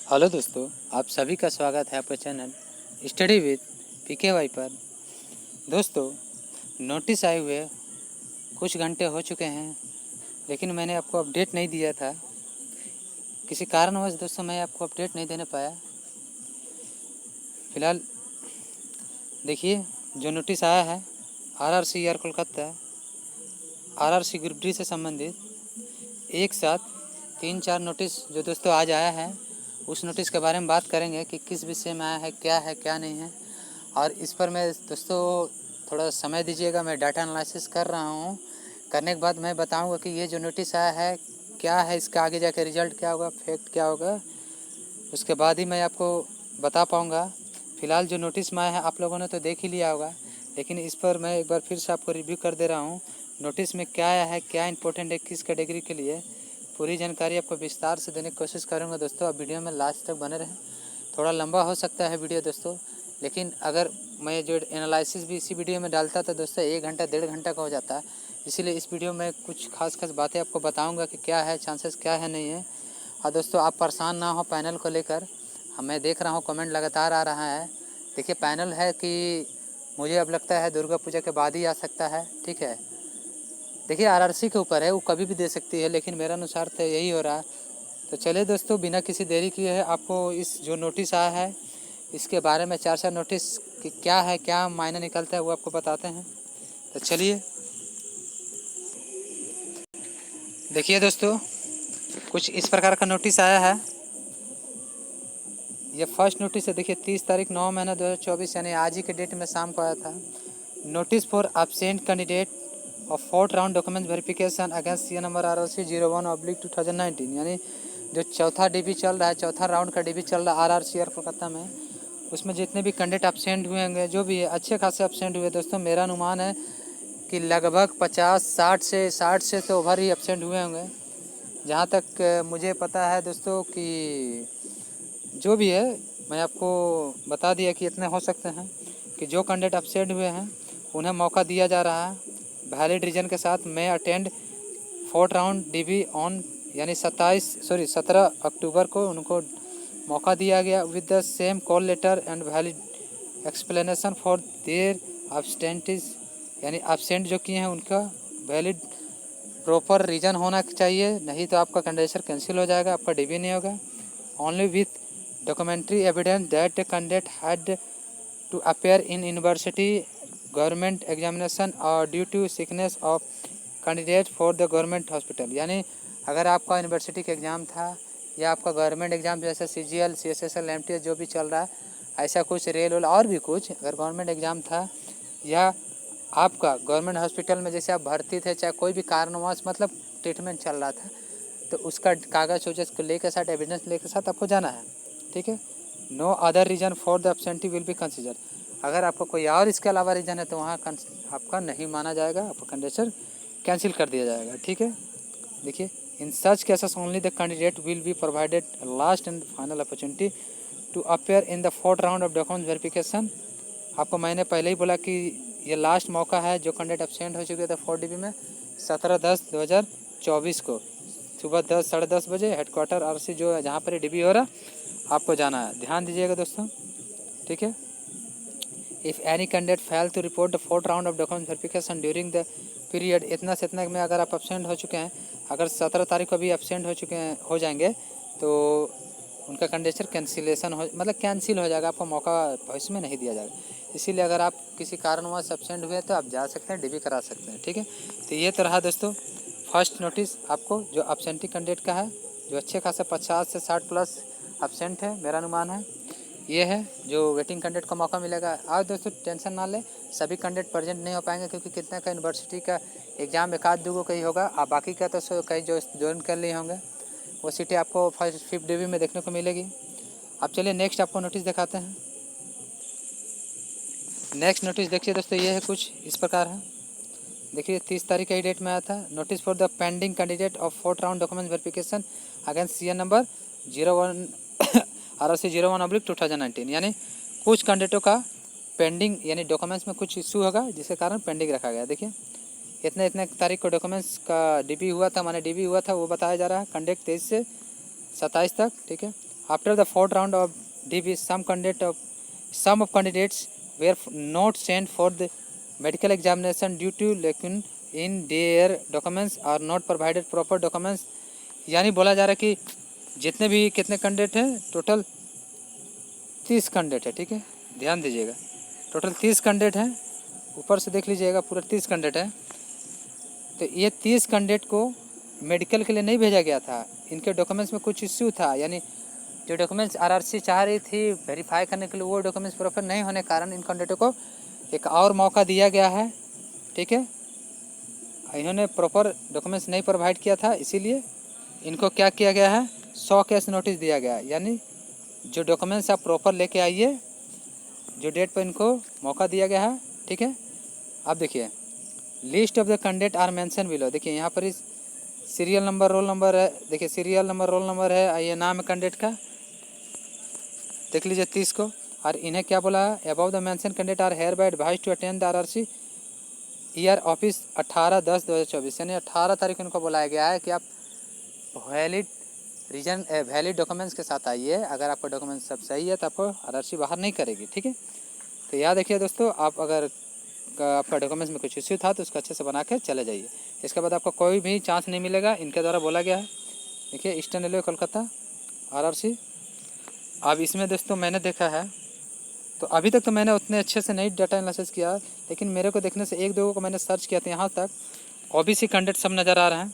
Hello दोस्तों, आप सभी का स्वागत है आपके चैनल स्टडी विद PKY पर। दोस्तों, नोटिस आए हुए कुछ घंटे हो चुके हैं, लेकिन मैंने आपको अपडेट नहीं दिया था। किसी कारणवश दोस्तों मैं आपको अपडेट नहीं देने पाया। फ़िलहाल देखिए, जो नोटिस आया है RRCR Kolkata, RRC group D से संबंधित एक साथ 3-4 नोटिस जो दोस्तों आज आया है, उस नोटिस के बारे में बात करेंगे कि किस विषय में आया है क्या नहीं है। और इस पर मैं दोस्तों थोड़ा समय दीजिएगा, मैं डाटा एनालिसिस कर रहा हूँ। करने के बाद मैं बताऊँगा कि ये जो नोटिस आया है क्या है, इसका आगे जाकर रिजल्ट क्या होगा, फैक्ट क्या होगा, उसके बाद ही मैं आपको बता पाऊँगा। फ़िलहाल जो नोटिस में आया है आप लोगों ने तो देख ही लिया होगा, लेकिन इस पर मैं एक बार फिर से आपको रिव्यू कर दे रहा हूँ। नोटिस में क्या आया है, क्या इंपॉर्टेंट है, किस कैटेगरी के लिए, पूरी जानकारी आपको विस्तार से देने की कोशिश करूँगा। दोस्तों, आप वीडियो में लास्ट तक बने रहें। थोड़ा लंबा हो सकता है वीडियो दोस्तों, लेकिन अगर मैं जो एनालिसिस भी इसी वीडियो में डालता तो दोस्तों 1 घंटा 1.5 घंटा का हो जाता। इसीलिए इस वीडियो में कुछ खास बातें आपको बताऊंगा कि क्या है, चांसेस क्या है, नहीं है। और दोस्तों, आप परेशान ना हो पैनल को लेकर। मैं देख रहा हूँ कमेंट लगातार आ रहा है। देखिए, पैनल है कि मुझे अब लगता है दुर्गा पूजा के बाद ही आ सकता है। ठीक है, देखिए RRC के ऊपर है, वो कभी भी दे सकती है, लेकिन मेरा अनुसार तो यही हो रहा है। तो चलिए दोस्तों, बिना किसी देरी किए है आपको इस जो नोटिस आया है इसके बारे में 4 नोटिस कि क्या है, क्या मायने निकलता है, वो आपको बताते हैं। तो चलिए देखिए दोस्तों, कुछ इस प्रकार का नोटिस आया है। ये फर्स्ट नोटिस है। देखिए 30 तारीख 9 महीना 2024 यानी आज ही के डेट में शाम को आया था। Notice for absent candidate of 4th round document verification against C number RRC 01/2019, यानी जो चौथा DB चल रहा है, चौथा राउंड का DB चल रहा है RRCR कोलकाता में, उसमें जितने भी कैंडिडेट एब्सेंट हुए होंगे, जो भी है अच्छे खासे एब्सेंट हुए। दोस्तों, मेरा अनुमान है कि लगभग 50-60 से तो ओवर ही एब्सेंट हुए होंगे। जहाँ तक मुझे पता है दोस्तों कि जो भी है मैं आपको बता दिया कि इतने हो सकते हैं कि जो कैंडिडेट एब्सेंट हुए हैं उन्हें मौका दिया जा रहा है वैलिड रीजन के साथ। मैं attend 4th round DB on यानी 17 अक्टूबर को उनको मौका दिया गया with the same call letter and valid explanation for their absentees, यानी एब्सेंट जो किए हैं उनका वैलिड प्रॉपर रीज़न होना चाहिए, नहीं तो आपका कैंडिडेचर कैंसिल हो जाएगा, आपका DB नहीं होगा। Only with documentary evidence that the candidate had to appear in university government examination or due to sickness of candidate for the government hospital, यानी अगर आपका यूनिवर्सिटी का एग्ज़ाम था या आपका गवर्नमेंट एग्ज़ाम जैसे CGL CSSL MTS जो भी चल रहा है, ऐसा कुछ रेल और भी कुछ अगर गवर्नमेंट एग्ज़ाम था या आपका गवर्नमेंट हॉस्पिटल में जैसे आप भर्ती थे, चाहे कोई भी कारणवश मतलब ट्रीटमेंट चल रहा था, तो उसका कागज़ वगज़ को लेकर साथ एविडेंस लेकर साथ आपको जाना है। ठीक है, no other reason for the absentee will be consider. अगर आपको कोई और इसके अलावा रीज़न है तो वहाँ आपका नहीं माना जाएगा, आपका कैंडिडेचर कैंसिल कर दिया जाएगा। ठीक है, देखिए in such cases only the candidate will be provided last and final opportunity to appear in the 4th round of document verification. आपको मैंने पहले ही बोला कि ये लास्ट मौका है जो कैंडिडेट एब्सेंट हो चुके थे 4 DB में 17/10/2024 को सुबह 10-10:30 बजे हेडक्वार्टर RRC जो है जहाँ पर DB हो रहा आपको जाना है। ध्यान दीजिएगा दोस्तों, ठीक है। If any candidate fail to report the 4th round of document verification during the period, इतना से इतना में अगर आप एब्सेंट हो चुके हैं, अगर 17 तारीख को भी एब्सेंट हो जाएंगे तो उनका कैंडिडेचर कैंसिलेशन मतलब कैंसिल हो जाएगा, आपको मौका भविष्य में नहीं दिया जाएगा। इसीलिए अगर आप किसी कारणवश एब्सेंट हुए तो आप जा सकते हैं, DB करा सकते हैं। ठीक है, तो ये तो रहा दोस्तों फर्स्ट नोटिस आपको जो एब्सेंटी कैंडिडेट का है, जो अच्छे खासे 50 से 60 प्लस एब्सेंट है, मेरा अनुमान है ये है जो वेटिंग कैंडिडेट को मौका मिलेगा। आज दोस्तों टेंशन ना ले, सभी कैंडिडेट प्रेजेंट नहीं हो पाएंगे क्योंकि कितना का यूनिवर्सिटी का एग्ज़ाम एक आध दो कहीं होगा, आप बाकी का तो कहीं जो ज्वाइन कर लिए होंगे वो सीटें आपको 5th DB में देखने को मिलेगी। अब चलिए नेक्स्ट आपको नोटिस दिखाते हैं। नेक्स्ट नोटिस देखिए दोस्तों, ये है कुछ इस प्रकार है। देखिए 30 तारीख का डेट में आया था। Notice for the pending candidate of 4th round document verification against CN number 01 RRC 01/2019, यानी कुछ कैंडिडेटों का पेंडिंग यानी डॉक्यूमेंट्स में कुछ इशू होगा जिसके कारण पेंडिंग रखा गया। देखिए इतने तारीख को डॉक्यूमेंट्स का DB हुआ था, माने DB हुआ था वो बताया जा रहा है। कैंडिडेट 23 से 27 तक, ठीक है। After the fourth round of DB, some of candidates were not sent for the medical examination due to lacune in their documents or not provided proper documents. यानी बोला जा रहा है कि जितने भी कितने कैंडिडेट हैं, टोटल 30 कैंडिडेट है, ठीक है, ध्यान दीजिएगा, टोटल 30 कैंडिडेट हैं, ऊपर से देख लीजिएगा पूरा 30 कैंडिडेट है। तो ये 30 कैंडिडेट को मेडिकल के लिए नहीं भेजा गया था, इनके डॉक्यूमेंट्स में कुछ इश्यू था, यानी जो डॉक्यूमेंट्स आरआरसी चाह रही थी वेरीफाई करने के लिए वो डॉक्यूमेंट्स प्रॉपर नहीं होने के कारण इन कैंडिडेटों को एक और मौका दिया गया है, ठीक है। इन्होंने प्रॉपर डॉक्यूमेंट्स नहीं प्रोवाइड किया था, इसीलिए इनको क्या किया गया है, 100 केस नोटिस दिया गया, यानी जो डॉक्यूमेंट्स आप प्रॉपर लेके आइए, जो डेट पर इनको मौका दिया गया है, ठीक है। अब देखिए list of the candidate are mention below, देखिए यहाँ पर इस सीरियल नंबर रोल नंबर है, देखिए सीरियल नंबर रोल नंबर है, ये नाम है कैंडिडेट का, देख लीजिए 30 को। और इन्हें क्या बोला है, above the mention candidate are hereby advise to attend the RRC ER office 18/10/2024, यानी 18 तारीख इनको बुलाया गया है कि आप वैलिड डॉक्यूमेंट्स के साथ आइए, अगर आपका डॉक्यूमेंट सब सही है तो आपको आरआरसी बाहर नहीं करेगी, ठीक है। तो याद रखिए दोस्तों, आप अगर आपका डॉक्यूमेंट्स में कुछ इश्यू था तो उसको अच्छे से बना के चले जाइए, इसके बाद आपको कोई भी चांस नहीं मिलेगा, इनके द्वारा बोला गया है। देखिए ईस्टर्न रेलवे कोलकाता आरआरसी। अब इसमें दोस्तों मैंने देखा है, तो अभी तक तो मैंने उतने अच्छे से नहीं डाटा एनालिसिस किया, लेकिन मेरे को देखने से एक दो को मैंने सर्च किया था, यहाँ तक ओबीसी कैंडिडेट सब नज़र आ रहे हैं,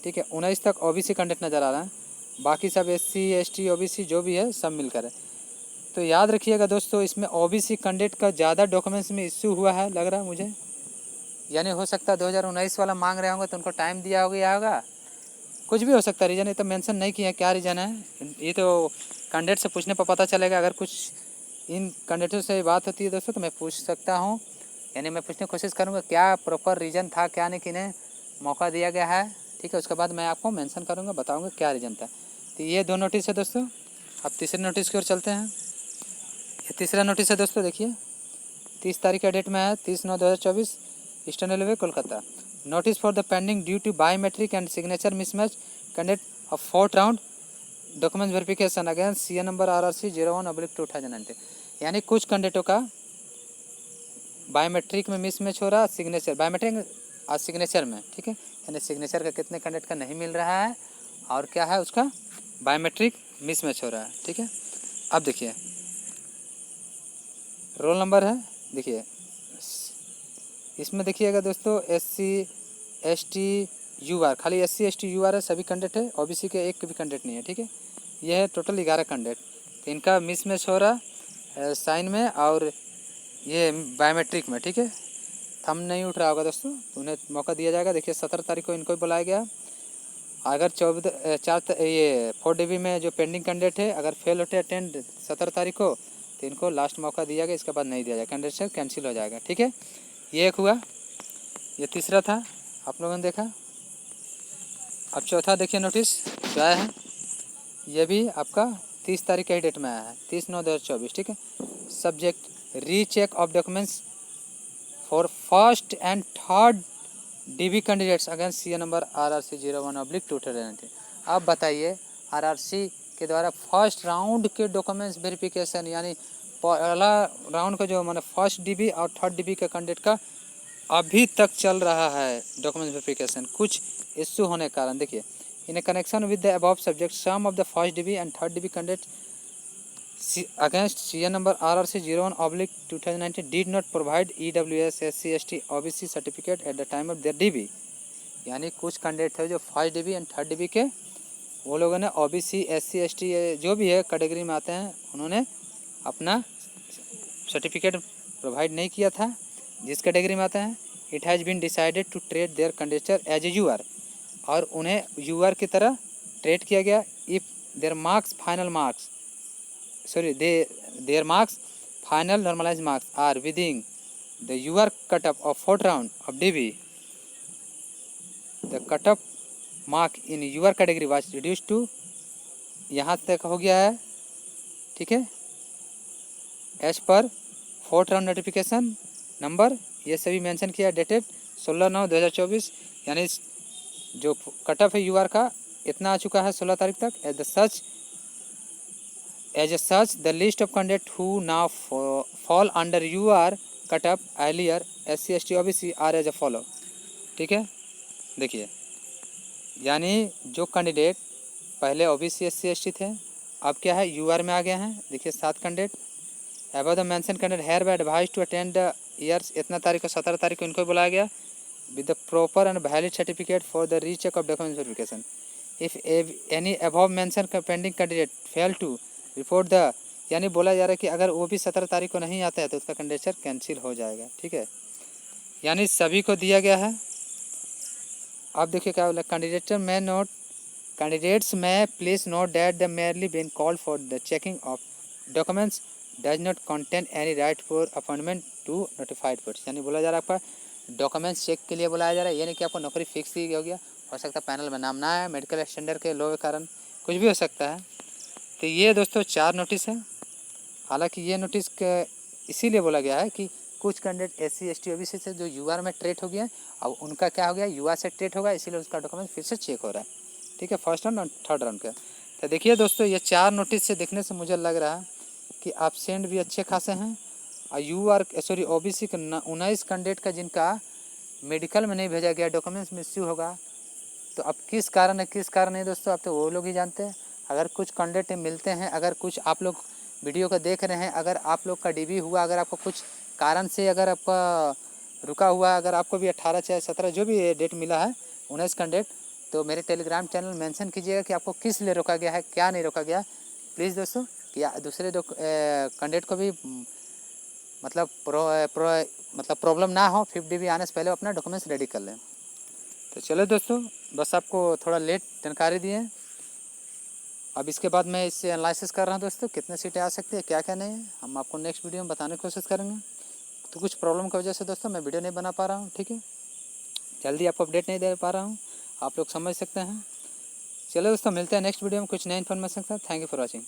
ठीक है, 19 तक ओबीसी कैंडिडेट नज़र आ रहे हैं, बाकी सब एससी एसटी ओबीसी जो भी है सब मिलकर है। तो याद रखिएगा दोस्तों, इसमें ओबीसी कैंडिडेट का ज़्यादा डॉक्यूमेंट्स में इश्यू हुआ है लग रहा है मुझे, यानी हो सकता है 2019 वाला मांग रहे होंगे तो उनको टाइम दिया हो गया होगा, कुछ भी हो सकता है, रीज़न ये तो मेंशन नहीं किया क्या रीज़न है, ये तो कैंडिडेट से पूछने पर पता चलेगा। अगर कुछ इन कैंडिडेटों से बात होती है दोस्तों तो मैं पूछ सकता हूँ, यानी मैं पूछने की कोशिश करूँगा क्या प्रॉपर रीज़न था, क्या नहीं, किन्हें मौका दिया गया है, ठीक है, उसके बाद मैं आपको मेंशन करूँगा, बताऊँगा क्या रीज़न था। तो ये 2 नोटिस है दोस्तों। अब तीसरे नोटिस की ओर चलते हैं। ये तीसरा नोटिस है दोस्तों, देखिए 30 तारीख का डेट में है, 30/9/2024, eastern railway Kolkata. Notice for the pending due to biometric and signature mismatch candidate of 4th round documents verification against CN number RRC 01/2019, यानी कुछ कैंडिडेटों का बायोमेट्रिक में मिसमैच हो रहा, सिग्नेचर बायोमेट्रिक और सिग्नेचर में, ठीक है, यानी सिग्नेचर का कितने कैंडिडेट का नहीं मिल रहा है और क्या है उसका बायोमेट्रिक मिसमैच हो रहा है, ठीक है। अब देखिए रोल नंबर है, देखिए इसमें देखिएगा दोस्तों एससी एसटी यूआर, खाली एससी एसटी यूआर है, सभी कैंडिडेट है, ओबीसी के एक भी कैंडिडेट नहीं है, ठीक है। यह है टोटल 11 कैंडिडेट, तो इनका मिसमैच हो रहा साइन में और ये बायोमेट्रिक में, ठीक है। थंब नहीं उठ रहा होगा दोस्तों, तो उन्हें मौका दिया जाएगा। देखिए 17 तारीख को इनको बुलाया गया, अगर 4 DB में जो पेंडिंग कैंडिडेट है अगर फेल होते अटेंड 17 तारीख को तो इनको लास्ट मौका दिया गया, इसके बाद नहीं दिया जाएगा, कैंडिडेट से कैंसिल हो जाएगा, ठीक है। ये एक हुआ, ये तीसरा था, आप लोगों ने देखा। अब चौथा देखिए नोटिस जो आया है, ये भी आपका 30 तारीख के डेट में आया है, 30/9/2024, ठीक है। Subject recheck of documents for first and third DB candidates against CA number RRC 01/2019। अब बताइए आरआरसी के द्वारा फर्स्ट राउंड के डॉक्यूमेंट्स वेरिफिकेशन, यानी पहला राउंड का जो मैंने फर्स्ट DB और थर्ड DB के कैंडिडेट का अभी तक चल रहा है डॉक्यूमेंट वेरिफिकेशन, कुछ इश्यू होने के कारण। देखिए in connection with the above subject some of the first DB and third DB candidate against CN number RRC 01/2019 did not provide EWS SC ST OBC certificate at the time of their DB, यानी कुछ candidate थे जो first DB and third DB के, वो लोगों ने OBC SC ST जो भी है कैटेगरी में आते हैं, उन्होंने अपना सर्टिफिकेट प्रोवाइड नहीं किया था जिस कैटेगरी में आते हैं। It has been decided to treat their candidature as a UR, और उन्हें यूआर की तरह ट्रीट किया गया if their marks final marks their marks final normalized marks are within the UR cutoff of 4th round of DB. The cutoff mark in UR category was reduced to, यहाँ तक हो गया है, ठीक है, as per 4th round notification number, ये सभी mention किया, डेटेड 16/9/2024, यानी जो कट ऑफ है यूआर का इतना आ चुका है 16 तारीख तक। At the such as a such the list of candidate who now fall under UR cut off earlier SC ST OBC are as a follow. ठीक है, देखिए यानी जो कैंडिडेट पहले OBC SC ST थे अब क्या है UR में आ गए हैं। देखिए 7 candidate above the mention candidate hereby advise to attend the ER's, इतना तारीख को 17 तारीख को इनको बुलाया गया with the proper and valid certificate for the recheck of document verification. If any above mention pending candidate fail to report the, यानी बोला जा रहा है कि अगर वो भी 17 तारीख को नहीं आता है तो उसका कैंडिडेचर कैंसिल हो जाएगा। ठीक है, यानी सभी को दिया गया है। अब देखिए क्या बोला, कैंडिडेट्स में please note that the merely been called for the checking of documents does not contain any right for appointment to notified post. यानी बोला जा रहा है आपका डॉक्यूमेंट्स चेक के लिए बुलाया जा रहा है, ये नहीं कि आपको नौकरी फिक्स ही हो गया, हो सकता है पैनल में नाम ना आए, मेडिकल स्टैंडर्ड के लो के कारण कुछ भी हो सकता है। तो ये दोस्तों 4 नोटिस है। हालांकि ये नोटिस इसीलिए बोला गया है कि कुछ कैंडिडेट SC ST OBC से जो UR में ट्रेट हो गया अब उनका क्या हो गया UR से ट्रेट होगा, इसीलिए उसका डॉक्यूमेंट फिर से चेक हो रहा है। ठीक है, फर्स्ट राउंड और थर्ड राउंड का। तो देखिए दोस्तों ये 4 नोटिस से देखने से मुझे लग रहा है कि एब्सेंट भी अच्छे खासे हैं और OBC के 19 कैंडिडेट का जिनका मेडिकल में नहीं भेजा गया, डॉक्यूमेंट्स मिसयूज होगा। तो अब किस कारण है किस कारण नहीं दोस्तों, अब तो वो लोग ही जानते हैं। अगर कुछ कैंडिडेट मिलते हैं, अगर कुछ आप लोग वीडियो को देख रहे हैं, अगर आप लोग का DB हुआ, अगर आपको कुछ कारण से अगर आपका रुका हुआ, अगर आपको भी 18 चाहे 17 जो भी डेट मिला है 19 कैंडिडेट, तो मेरे टेलीग्राम चैनल मेंशन कीजिएगा कि आपको किस लिए रोका गया है, क्या नहीं रोका गया। प्लीज़ दोस्तों कि दूसरे कैंडिडेट को भी मतलब प्रॉब्लम ना हो, 5 DB आने से पहले अपना डॉक्यूमेंट्स रेडी कर लें। तो चलो दोस्तों, बस आपको थोड़ा लेट जानकारी दिए। अब इसके बाद मैं इससे एनालिसिस कर रहा हूँ दोस्तों, कितने सीटें आ सकती है, क्या क्या नहीं है, हम आपको नेक्स्ट वीडियो में बताने की कोशिश करेंगे। तो कुछ प्रॉब्लम की वजह से दोस्तों मैं वीडियो नहीं बना पा रहा हूँ। ठीक है, जल्दी आपको अपडेट नहीं दे पा रहा हूँ, आप लोग समझ सकते हैं। चलो दोस्तों, मिलते हैं नेक्स्ट वीडियो में कुछ नए इन्फॉर्मेशन के साथ। Thank you for watching.